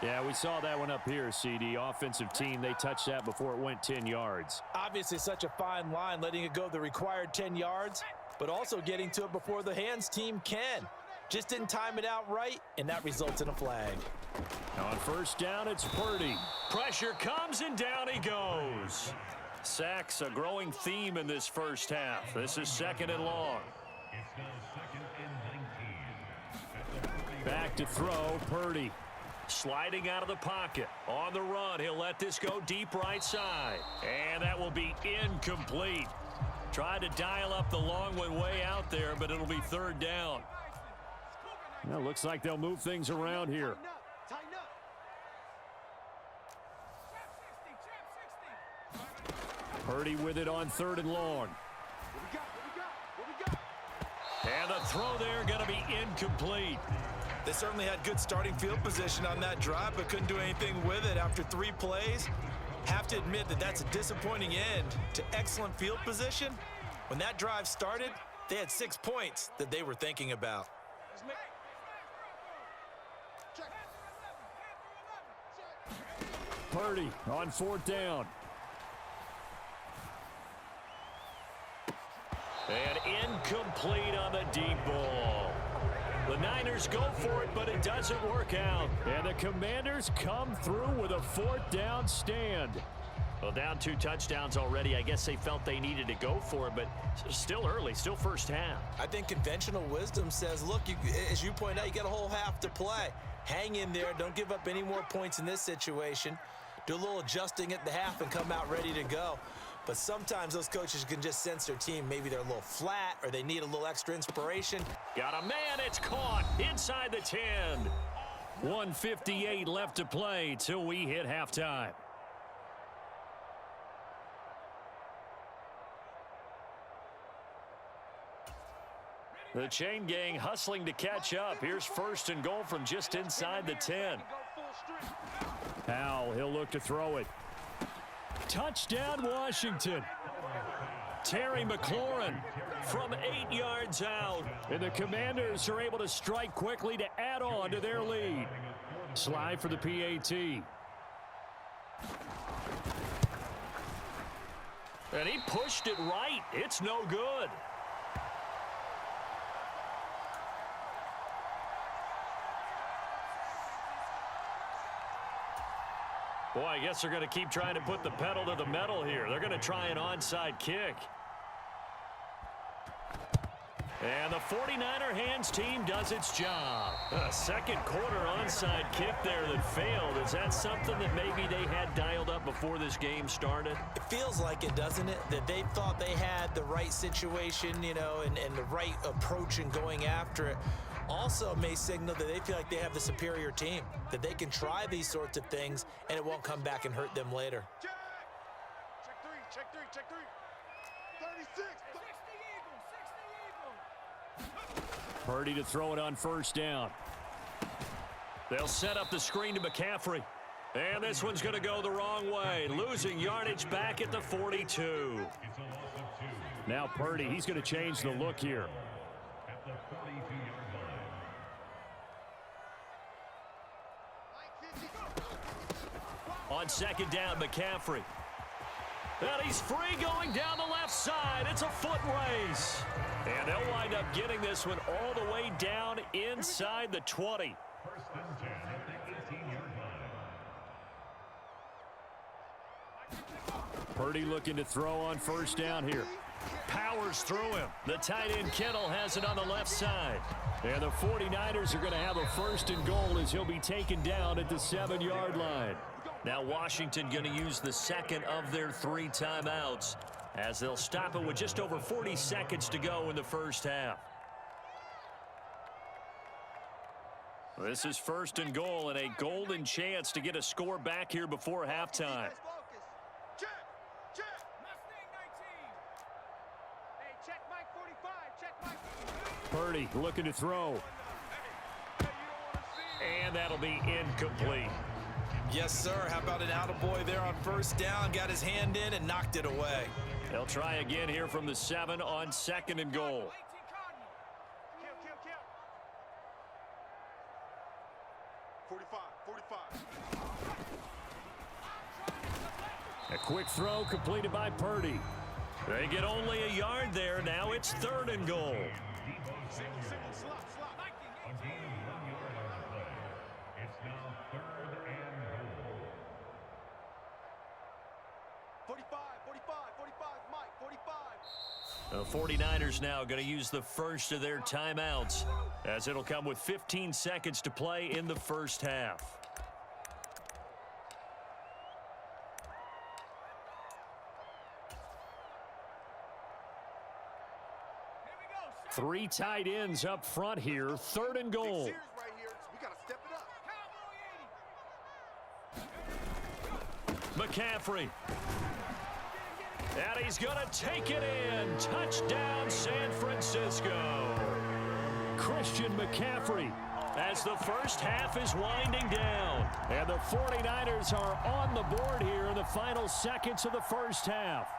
Yeah, we saw that one up here, CD. Offensive team, they touched that before it went 10 yards. Obviously such a fine line, letting it go the required 10 yards, but also getting to it before the hands team can. Just didn't time it out right, and that results in a flag. On first down, it's Purdy. Pressure comes, and down he goes. Sacks, a growing theme in this first half. This is 2nd and long. Back to throw, Purdy. Sliding out of the pocket. On the run, he'll let this go deep right side. And that will be incomplete. Tried to dial up the long one way out there, but it'll be 3rd down. Well, looks like they'll move things around here. Purdy with it on 3rd and long. And the throw there going to be incomplete. They certainly had good starting field position on that drive, but couldn't do anything with it after 3 plays. Have to admit that that's a disappointing end to excellent field position. When that drive started, they had 6 points that they were thinking about. Purdy on 4th down. And incomplete on the deep ball. The Niners go for it, but it doesn't work out. And the Commanders come through with a 4th down stand. Well, down 2 touchdowns already. I guess they felt they needed to go for it, but still early, still first half. I think conventional wisdom says, look, as you point out, you got a whole half to play. Hang in there. Don't give up any more points in this situation. Do a little adjusting at the half and come out ready to go. But sometimes those coaches can just sense their team. Maybe they're a little flat or they need a little extra inspiration. Got a man. It's caught inside the 10. 1:58 left to play till we hit halftime. The chain gang hustling to catch up. Here's 1st and goal from just inside the 10. Powell, he'll look to throw it. Touchdown, Washington. Terry McLaurin from 8 yards out. And the Commanders are able to strike quickly to add on to their lead. Slide for the PAT. And he pushed it right. It's no good. Boy, I guess they're going to keep trying to put the pedal to the metal here. They're going to try an onside kick. And the 49er hands team does its job. A 2nd quarter onside kick there that failed. Is that something that maybe they had dialed up before this game started? It feels like it, doesn't it? That they thought they had the right situation, you know, and the right approach in going after it. Also may signal that they feel like they have the superior team, that they can try these sorts of things and it won't come back and hurt them later. Check three. 36. Purdy to throw it on 1st down. They'll set up the screen to McCaffrey. And this one's going to go the wrong way. Losing yardage back at the 42. Now Purdy, he's going to change the look here. On 2nd down, McCaffrey. And he's free going down the left side. It's a foot race. And they'll wind up getting this one all the way down inside the 20. 1st and 10 at the 18-yard line. Purdy looking to throw on 1st down here. Powers through him. The tight end Kittle has it on the left side. And the 49ers are going to have a 1st and goal as he'll be taken down at the 7-yard line. Now Washington going to use the 2nd of their 3 timeouts as they'll stop it with just over 40 seconds to go in the first half. This is 1st and goal and a golden chance to get a score back here before halftime. Check. Hey, check Mike 45. Check Mike 45. Purdy looking to throw. And that'll be incomplete. Yes, sir. How about an attaboy there on 1st down? Got his hand in and knocked it away. They'll try again here from the 7 on 2nd and goal. Kill. 45. A quick throw completed by Purdy. They get only a yard there. Now it's 3rd and goal. A gain of 1 yard on the play. It's now 3rd and goal. 45, Mike, 45. The 49ers now going to use the first of their timeouts, as it'll come with 15 seconds to play in the first half. Three tight ends up front here, 3rd and goal. McCaffrey. And he's going to take it in. Touchdown, San Francisco. Christian McCaffrey, as the first half is winding down. And the 49ers are on the board here in the final seconds of the first half.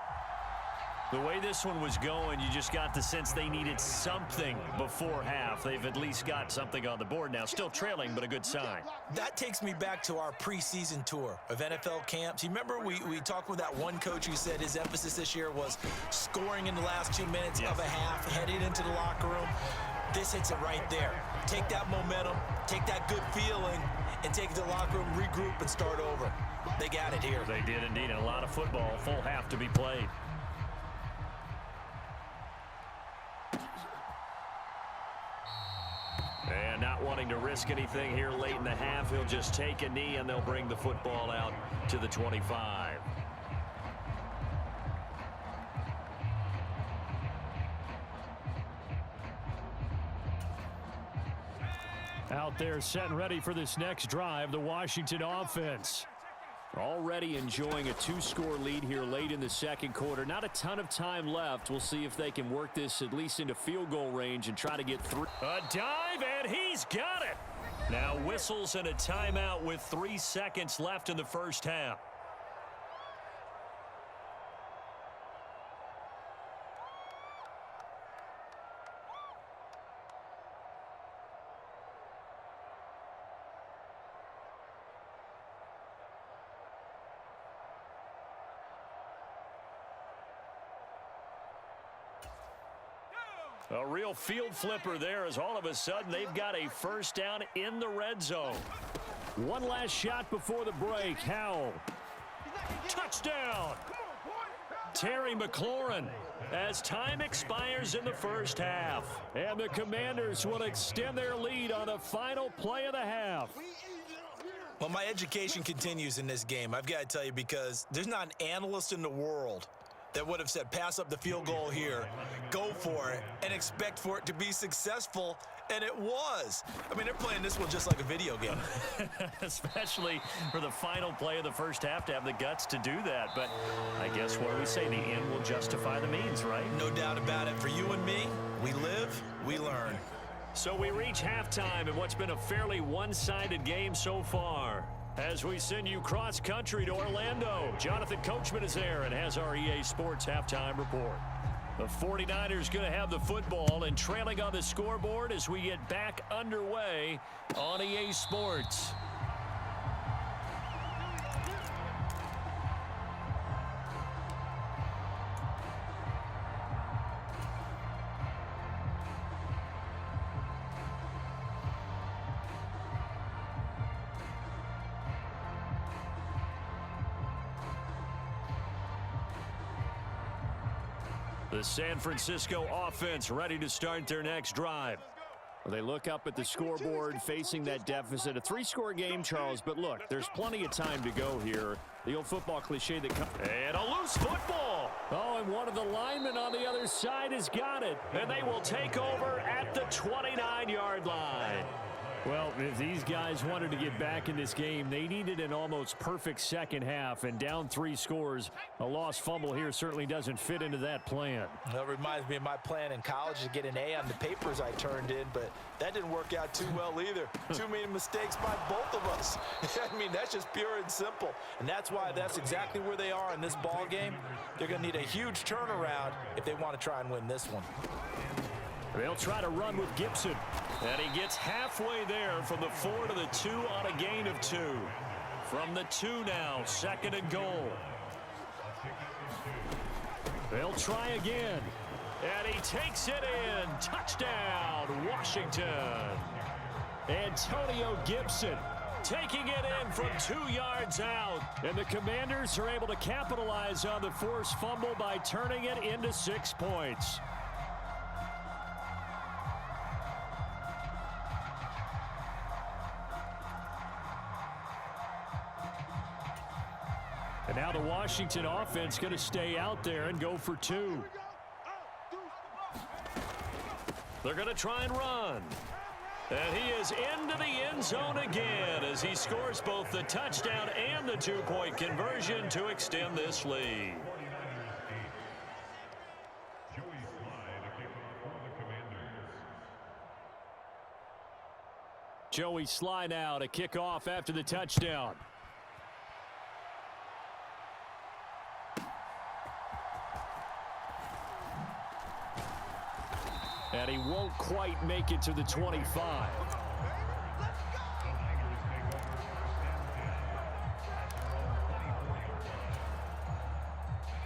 The way this one was going, you just got the sense they needed something before half. They've at least got something on the board now. Still trailing, but a good sign. That takes me back to our preseason tour of NFL camps. You remember we talked with that one coach who said his emphasis this year was scoring in the last 2 minutes of a half, heading into the locker room. This hits it right there. Take that momentum, take that good feeling, and take it to the locker room, regroup, and start over. They got it here. They did indeed, and a lot of football, full half to be played. And not wanting to risk anything here late in the half, he'll just take a knee and they'll bring the football out to the 25. Out there set and ready for this next drive, the Washington offense. Already enjoying a 2-score lead here late in the second quarter. Not a ton of time left. We'll see if they can work this at least into field goal range and try to get through. A dive, and he's got it. Now whistles and a timeout with 3 seconds left in the first half. A real field flipper there, as all of a sudden they've got a first down in the red zone. One last shot before the break. Howell. Touchdown. Terry McLaurin, as time expires in the first half. And the Commanders will extend their lead on the final play of the half. Well, my education continues in this game, I've got to tell you, because there's not an analyst in the world that would have said pass up the field goal here, go for it, and expect for it to be successful, and it was. I mean, they're playing this one just like a video game. Especially for the final play of the first half to have the guts to do that. But I guess what do we say? The end will justify the means, right? No doubt about it. For you and me, we live, we learn. So we reach halftime in what's been a fairly one-sided game so far. As we send you cross-country to Orlando, Jonathan Coachman is there and has our EA Sports halftime report. The 49ers going to have the football and trailing on the scoreboard as we get back underway on EA Sports. The San Francisco offense ready to start their next drive. They look up at the scoreboard facing that deficit. A 3-score game, Charles, but look, there's plenty of time to go here. The old football cliche that comes. And a loose football. Oh, and one of the linemen on the other side has got it. And they will take over at the 29-yard line. Well, if these guys wanted to get back in this game, they needed an almost perfect second half, and down 3 scores. A lost fumble here certainly doesn't fit into that plan. That reminds me of my plan in college to get an A on the papers I turned in, but that didn't work out too well either. Too many mistakes by both of us. I mean, that's just pure and simple, and that's why that's exactly where they are in this ball game. They're going to need a huge turnaround if they want to try and win this one. They'll try to run with Gibson. And he gets halfway there from the 4 to the 2 on a gain of 2. From the 2 now, 2nd and goal. They'll try again. And he takes it in. Touchdown, Washington. Antonio Gibson taking it in from 2 yards out. And the Commanders are able to capitalize on the forced fumble by turning it into 6 points. And now the Washington offense going to stay out there and go for 2. They're going to try and run. And he is into the end zone again as he scores both the touchdown and the 2-point conversion to extend this lead. Joey Sly now to kick off after the touchdown. And he won't quite make it to the 25.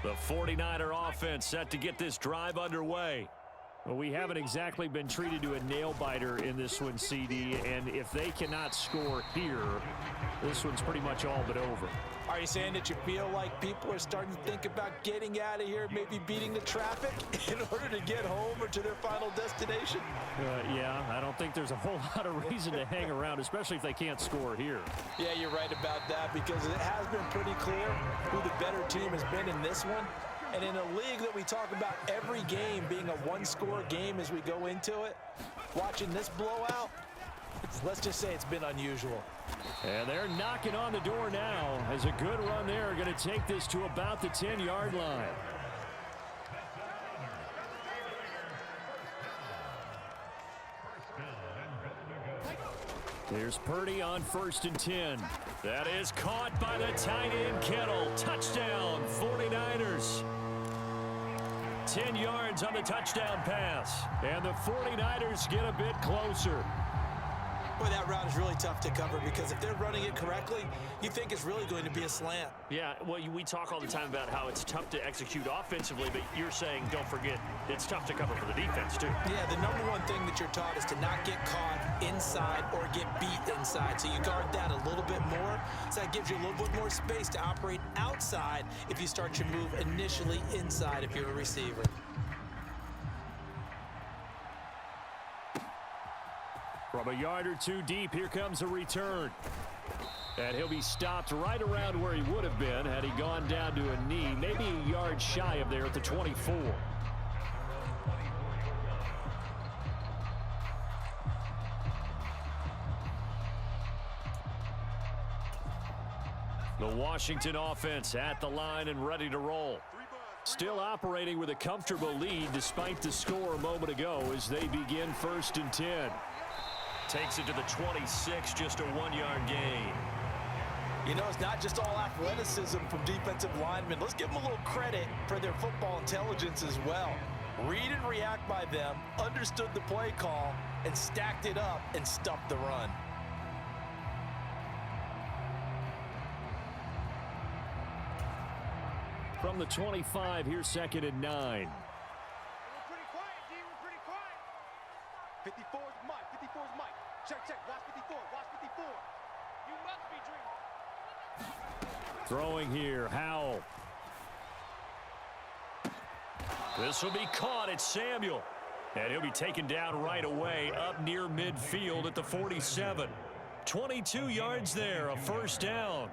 The 49er offense set to get this drive underway. Well, we haven't exactly been treated to a nail-biter in this one, CD, and if they cannot score here, this one's pretty much all but over. Are you saying that you feel like people are starting to think about getting out of here, maybe beating the traffic in order to get home or to their final destination? Yeah, I don't think there's a whole lot of reason to hang around, especially if they can't score here. Yeah, you're right about that because it has been pretty clear who the better team has been in this one. And in a league that we talk about every game being a one-score game as we go into it, watching this blowout, let's just say it's been unusual. And they're knocking on the door now as a good run there are going to take this to about the 10-yard line. Here's Purdy on 1st and 10. That is caught by the tight end Kittle. Touchdown, 49ers. 10 yards on the touchdown pass. And the 49ers get a bit closer. Boy, that route is really tough to cover because if they're running it correctly, you think it's really going to be a slant. Yeah, well, we talk all the time about how it's tough to execute offensively, but you're saying, don't forget, it's tough to cover for the defense, too. Yeah, the number one thing that you're taught is to not get caught inside or get beat inside. So you guard that a little bit more. So that gives you a little bit more space to operate outside if you start your move initially inside if you're a receiver. From a yard or 2 deep, here comes a return. And he'll be stopped right around where he would have been had he gone down to a knee, maybe a yard shy of there at the 24. The Washington offense at the line and ready to roll. Still operating with a comfortable lead despite the score a moment ago as they begin 1st and 10. Takes it to the 26, just a 1-yard gain. You know, it's not just all athleticism from defensive linemen. Let's give them a little credit for their football intelligence as well. Read and react by them, understood the play call, and stacked it up and stuffed the run. From the 25, here's 2nd and 9. We're pretty quiet, D. We're pretty quiet. 54 is Mike. 54 is Mike. Check. Watch 54. Watch 54. You must be dreaming. Throwing here, Howell. This will be caught at Samuel. And he'll be taken down right away up near midfield at the 47. 22 yards there, a 1st down.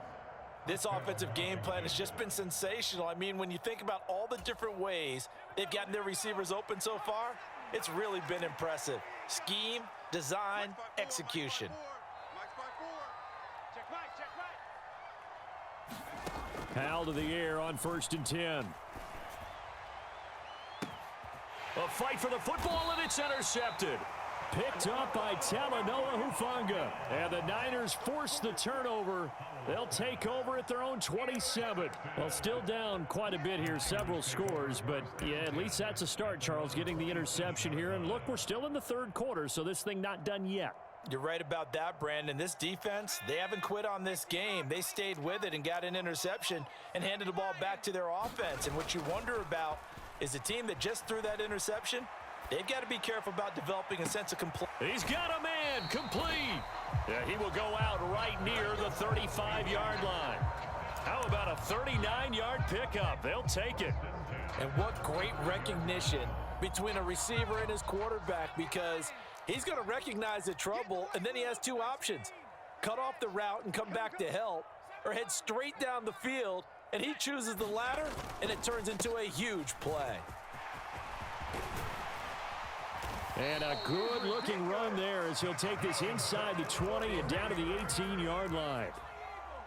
This offensive game plan has just been sensational. I mean, when you think about all the different ways they've gotten their receivers open so far, it's really been impressive. Scheme, design, execution. Check Mike. Howell to the air on 1st and 10. A fight for the football, and it's intercepted. Picked up by Talanoa Hufanga. And the Niners force the turnover. They'll take over at their own 27. Well, still down quite a bit here, several scores. But, yeah, at least that's a start, Charles, getting the interception here. And, look, we're still in the third quarter, so this thing not done yet. You're right about that, Brandon. This defense, they haven't quit on this game. They stayed with it and got an interception and handed the ball back to their offense. And what you wonder about is the team that just threw that interception, they've got to be careful about developing a sense of complaint. He's got a man complete. Yeah, he will go out right near the 35-yard line. How about a 39-yard pickup? They'll take it. And what great recognition between a receiver and his quarterback, because he's going to recognize the trouble, and then he has two options. Cut off the route and come back to help, or head straight down the field, and he chooses the latter, and it turns into a huge play. And a good-looking run there as he'll take this inside the 20 and down to the 18-yard line.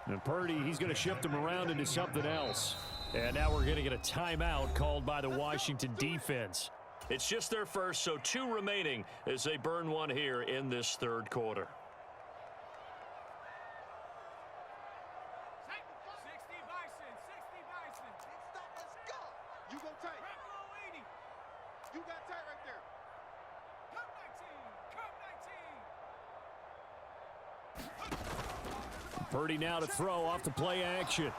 And Purdy, he's going to shift them around into something else. And now we're going to get a timeout called by the Washington defense. It's just their first, so 2 remaining as they burn one here in this third quarter. 60 Bison. Let's go. You go tight. You got tight right there. Purdy now to throw off the play action.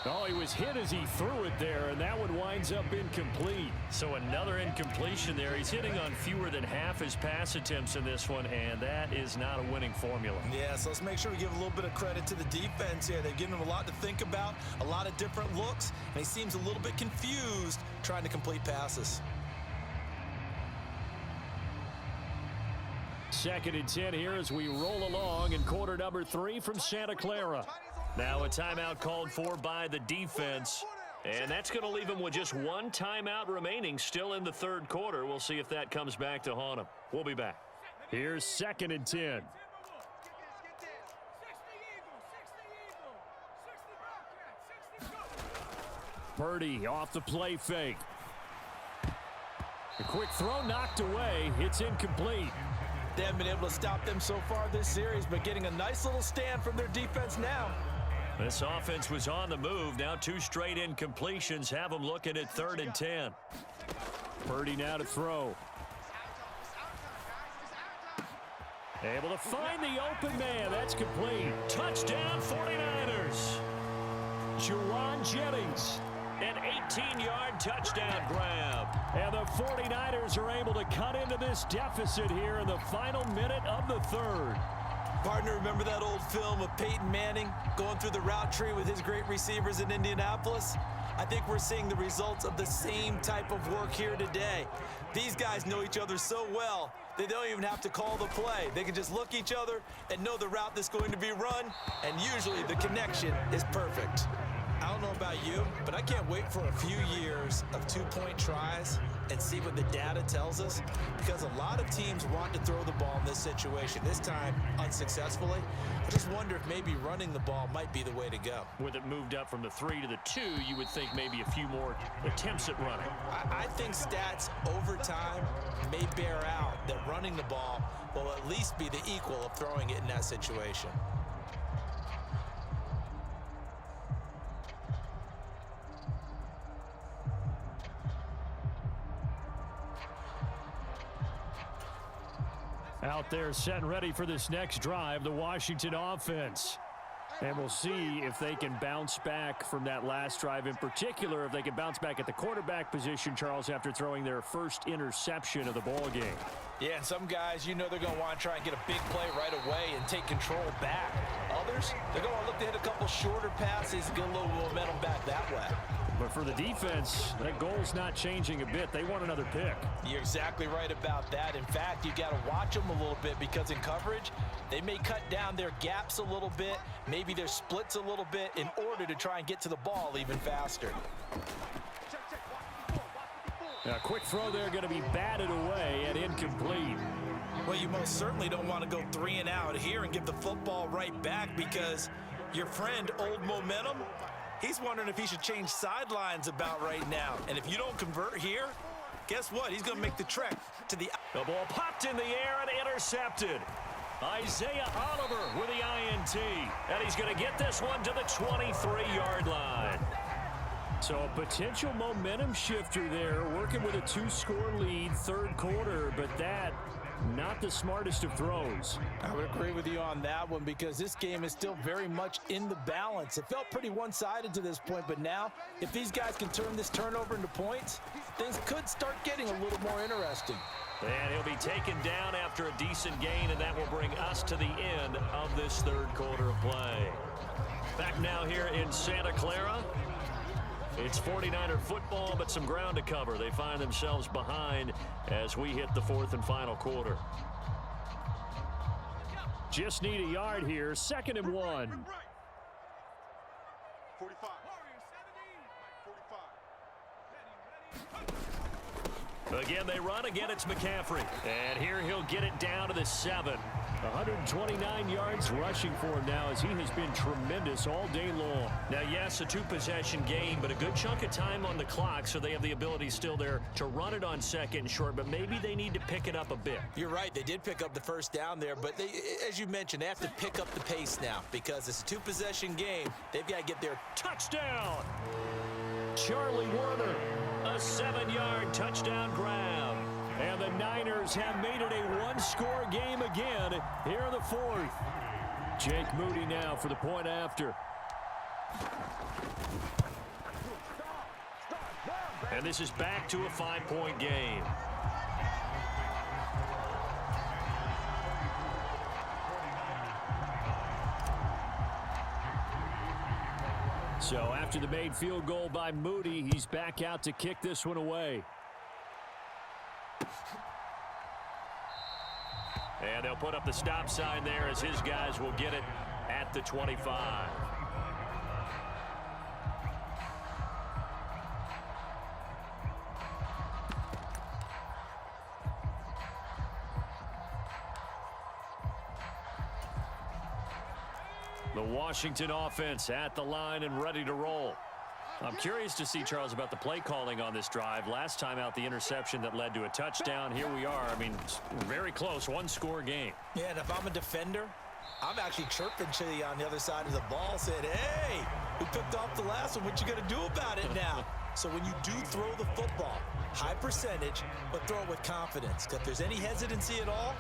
Oh, he was hit as he threw it there, and that one winds up incomplete. So another incompletion there. He's hitting on fewer than half his pass attempts in this one, and that is not a winning formula. Yeah, so let's make sure we give a little bit of credit to the defense here. They've given him a lot to think about, a lot of different looks, and he seems a little bit confused trying to complete passes. 2nd and 10 here as we roll along in quarter number 3 from Santa Clara. Now a timeout called for by the defense, and that's going to leave him with just 1 timeout remaining still in the third quarter. We'll see if that comes back to haunt him. We'll be back. Here's 2nd and 10. Purdy off the play fake. A quick throw knocked away. It's incomplete. They haven't been able to stop them so far this series, but getting a nice little stand from their defense now. This offense was on the move. Now 2 straight incompletions have them looking at 3rd and 10. Purdy now to throw. Able to find the open man. That's complete. Touchdown 49ers. Juwan Jennings. An 18-yard touchdown grab. And the 49ers are able to cut into this deficit here in the final minute of the third. Partner, remember that old film of Peyton Manning going through the route tree with his great receivers in Indianapolis? I think we're seeing the results of the same type of work here today. These guys know each other so well, they don't even have to call the play. They can just look each other and know the route that's going to be run, and usually the connection is perfect. I don't know about you, but I can't wait for a few years of 2-point tries and see what the data tells us, because a lot of teams want to throw the ball in this situation, this time unsuccessfully. I just wonder if maybe running the ball might be the way to go. With it moved up from the 3 to the 2, you would think maybe a few more attempts at running. I think stats over time may bear out that running the ball will at least be the equal of throwing it in that situation. Out there set and ready for this next drive, the Washington offense. And we'll see if they can bounce back from that last drive, in particular if they can bounce back at the quarterback position, Charles, after throwing their first interception of the ball game. Yeah, and some guys, you know they're going to want to try and get a big play right away and take control back. Others, they're going to look to hit a couple shorter passes and get a little momentum back that way. But for the defense, that goal's not changing a bit. They want another pick. You're exactly right about that. In fact, you got to watch them a little bit, because in coverage, they may cut down their gaps a little bit, maybe their splits a little bit, in order to try and get to the ball even faster. A quick throw there going to be batted away and incomplete. Well, you most certainly don't want to go 3 and out here and give the football right back, because your friend, Old Momentum, he's wondering if he should change sidelines about right now. And if you don't convert here, guess what? He's going to make the trek to the... The ball popped in the air and intercepted. Isaiah Oliver with the INT. And he's going to get this one to the 23-yard line. So a potential momentum shifter there, working with a 2-score lead, third quarter, but that not the smartest of throws. I would agree with you on that one because this game is still very much in the balance. It felt pretty one-sided to this point, but now if these guys can turn this turnover into points, things could start getting a little more interesting. And he'll be taken down after a decent gain, and that will bring us to the end of this third quarter of play. Back now here in Santa Clara. It's 49er football, but some ground to cover. They find themselves behind as we hit the fourth and final quarter. Just need a yard here. 2nd and 1. 45. 45. Again, they run. Again, it's McCaffrey. And here he'll get it down to the 7. 129 yards rushing for him now as he has been tremendous all day long. Now, yes, a 2-possession game, but a good chunk of time on the clock, so they have the ability still there to run it on 2nd and short, but maybe they need to pick it up a bit. You're right. They did pick up the first down there, but they, as you mentioned, they have to pick up the pace now because it's a 2-possession game. They've got to get their touchdown. Charlie Werner, a 7-yard touchdown grab. And the Niners have made it a 1-score game again here in the 4th. Jake Moody now for the point after. And this is back to a 5-point game. So after the made field goal by Moody, he's back out to kick this one away. And they'll put up the stop sign there as his guys will get it at the 25. The Washington offense at the line and ready to roll. I'm curious to see, Charles, about the play calling on this drive. Last time out, the interception that led to a touchdown. Here we are. I mean, very close, 1-score game. Yeah, and if I'm a defender, I'm actually chirping to you on the other side of the ball, saying, hey, we picked off the last one. What you going to do about it now? So when you do throw the football, high percentage, but throw it with confidence. Because if there's any hesitancy at all,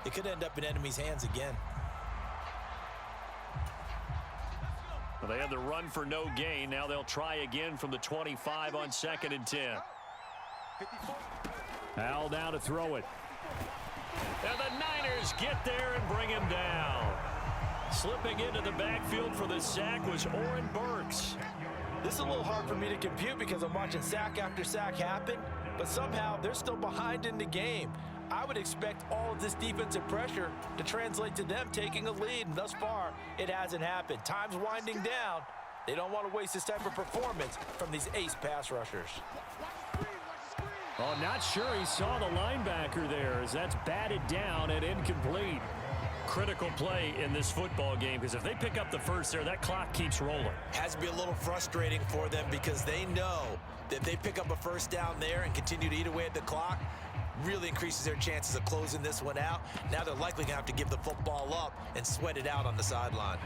it could end up in enemy's hands again. Well, they had the run for no gain. Now they'll try again from the 25 on 2nd and 10. Al now to throw it. And the Niners get there and bring him down. Slipping into the backfield for the sack was Oren Burks. This is a little hard for me to compute because I'm watching sack after sack happen, but somehow they're still behind in the game. I would expect all of this defensive pressure to translate to them taking a lead, and thus far, it hasn't happened. Time's winding down. They don't want to waste this type of performance from these ace pass rushers. Oh, not sure he saw the linebacker there as that's batted down and incomplete. Critical play in this football game because if they pick up the first there, that clock keeps rolling. Has to be a little frustrating for them because they know that if they pick up a first down there and continue to eat away at the clock, really increases their chances of closing this one out. Now they're likely going to have to give the football up and sweat it out on the sideline.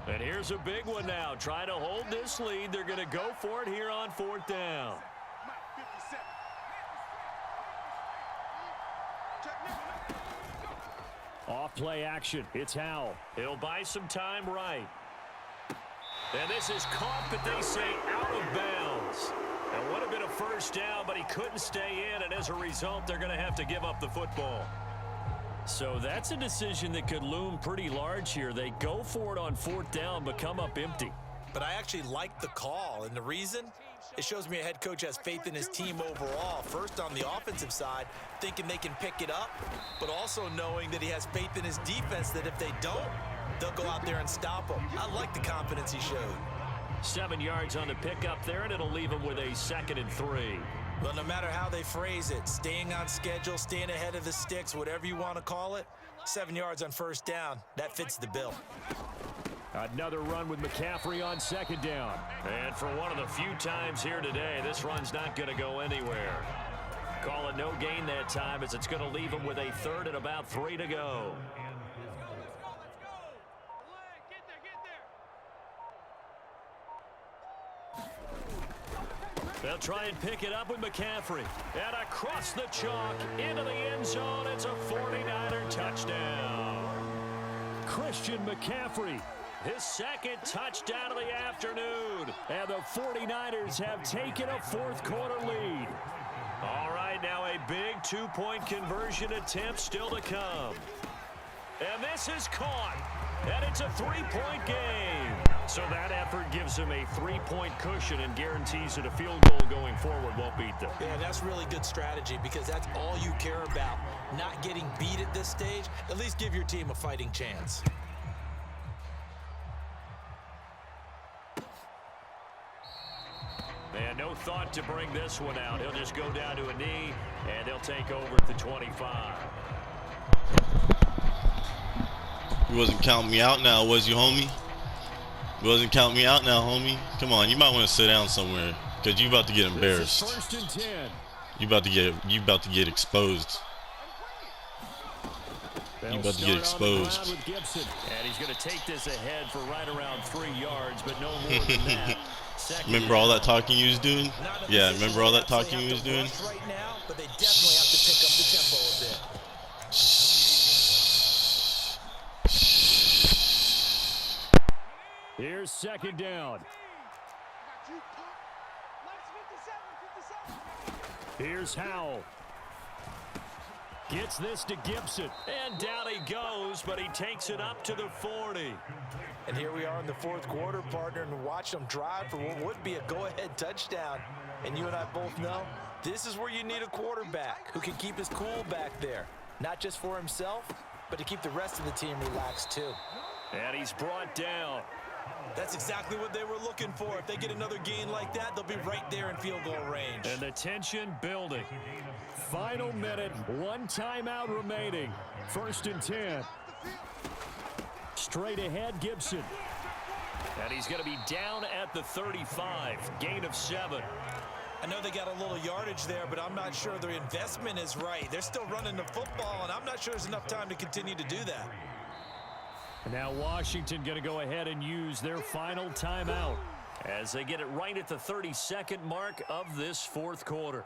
And here's a big one now. Trying to hold this lead. They're going to go for it here on 4th down. Off play action. It's Howell. He'll buy some time right. And this is caught, but they say out of bounds. It would have been a first down, but he couldn't stay in, and as a result, they're going to have to give up the football. So that's a decision that could loom pretty large here. They go for it on 4th down, but come up empty. But I actually like the call, and the reason? It shows me a head coach has faith in his team overall. First, on the offensive side, thinking they can pick it up, but also knowing that he has faith in his defense that if they don't, they'll go out there and stop them. I like the confidence he showed. 7 yards on the pickup there, and it'll leave him with a 2nd and 3. Well, no matter how they phrase it, staying on schedule, staying ahead of the sticks, whatever you want to call it, 7 yards on first down, that fits the bill. Another run with McCaffrey on 2nd down. And for one of the few times here today, this run's not going to go anywhere. Call it no gain that time as it's going to leave him with a third and about 3 to go. They'll try and pick it up with McCaffrey. And across the chalk into the end zone. It's a 49er touchdown. Christian McCaffrey, his second touchdown of the afternoon. And the 49ers have taken a fourth quarter lead. All right, now a big two-point conversion attempt still to come. And this is caught. And it's a three-point game. So that effort gives him a three-point cushion and guarantees that a field goal going forward won't beat them. Yeah, that's really good strategy because that's all you care about. Not getting beat at this stage. At least give your team a fighting chance. And no thought to bring this one out. He'll just go down to a knee, and they'll take over at the 25. You wasn't counting me out now, was you, homie? You wasn't counting me out now, homie? Come on, you might want to sit down somewhere, because you about to get embarrassed. First and 10. You about to get exposed. You about to get exposed. And he's going to take this ahead for right around 3 yards, but no more than that. Remember all that talking you was doing? Yeah, remember all that talking you was doing? Right now, but they definitely have to pick up the tempo a bit. Here's second down. Here's Howell. Gets this to Gibson. And down he goes, but he takes it up to the 40. And here we are in the fourth quarter, partner, and watch them drive for what would be a go-ahead touchdown. And you and I both know this is where you need a quarterback who can keep his cool back there. Not just for himself, but to keep the rest of the team relaxed too. And he's brought down. That's exactly what they were looking for. If they get another gain like that, they'll be right there in field goal range. And the tension building. Final minute, one timeout remaining. First and 10. Straight ahead, Gibson. And he's going to be down at the 35. Gain of 7. I know they got a little yardage there, but I'm not sure their investment is right. They're still running the football, and I'm not sure there's enough time to continue to do that. And now Washington going to go ahead and use their final timeout as they get it right at the 32nd mark of this fourth quarter.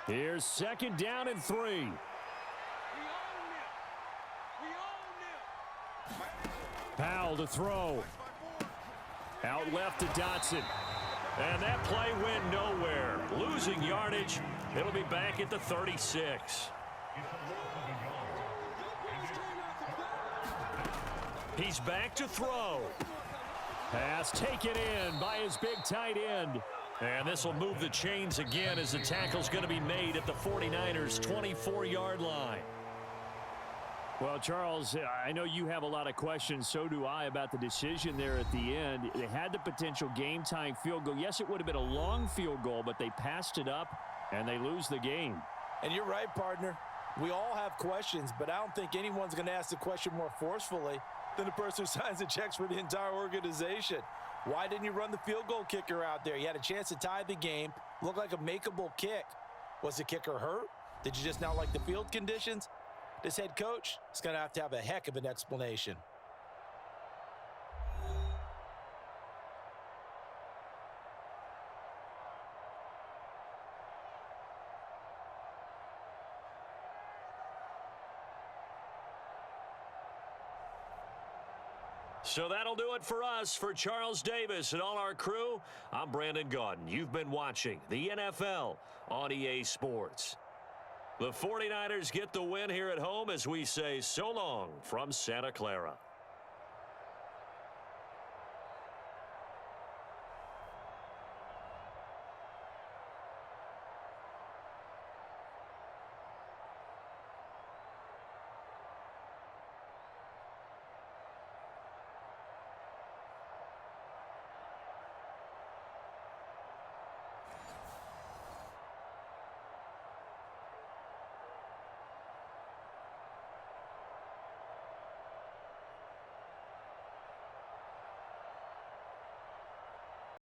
Here's second down and 3. Powell to throw. Out left to Dotson. And that play went nowhere. Losing yardage. It'll be back at the 36. He's back to throw. Pass taken in by his big tight end. And this will move the chains again as the tackle's going to be made at the 49ers' 24-yard line. Well, Charles, I know you have a lot of questions. So do I about the decision there at the end. They had the potential game-tying field goal. Yes, it would have been a long field goal, but they passed it up, and they lose the game. And you're right, partner. We all have questions, but I don't think anyone's going to ask the question more forcefully than the person who signs the checks for the entire organization. Why didn't you run the field goal kicker out there? You had a chance to tie the game. Looked like a makeable kick. Was the kicker hurt? Did you just not like the field conditions? This head coach is going to have a heck of an explanation. So that'll do it for us. For Charles Davis and all our crew, I'm Brandon Gaudin. You've been watching the NFL on EA Sports. The 49ers get the win here at home as we say so long from Santa Clara.